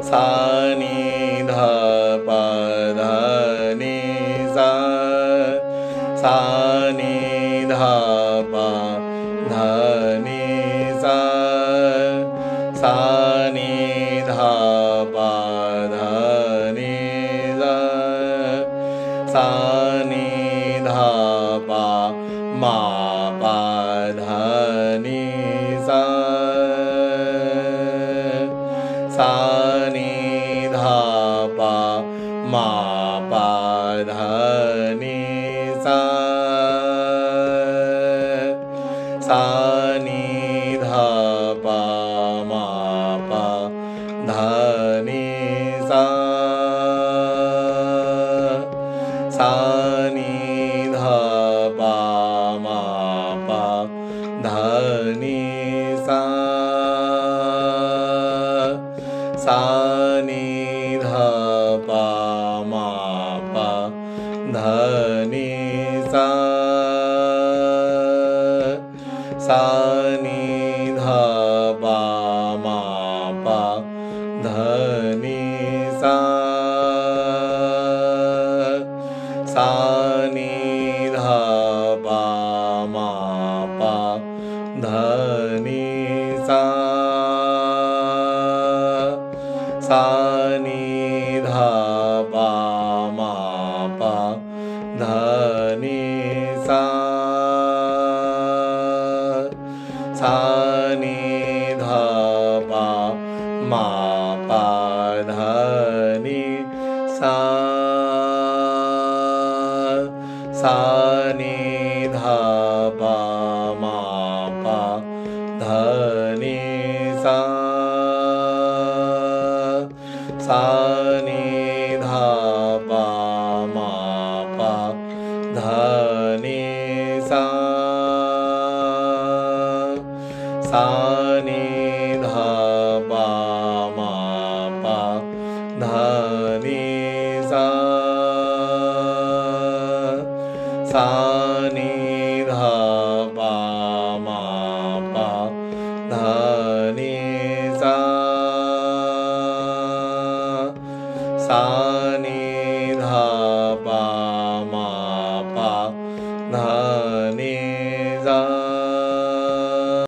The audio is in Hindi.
सा नि ध प ध नि सा सा नि ध प ध नि सा सा नि ध प ध नि सा सा नि ध प मा प ध नि सा सा नि ध प मा प ध नि सा सा नि ध प मा प ध नि सा सा नि ध प मा प ध नि सा सा नि ध प मा प ध नि सा सा नि ध प मा प ध नि सा सा नि ध प मा प ध नि सा सा नि ध प मा प ध नि सा सा नि ध प मा प ध नि सा सा नि ध प मा प ध नि सा सा नि ध प मा प ध नि सा सा नि ध प मा प ध नि सा सा नि ध प मा प ध नि सा सा नि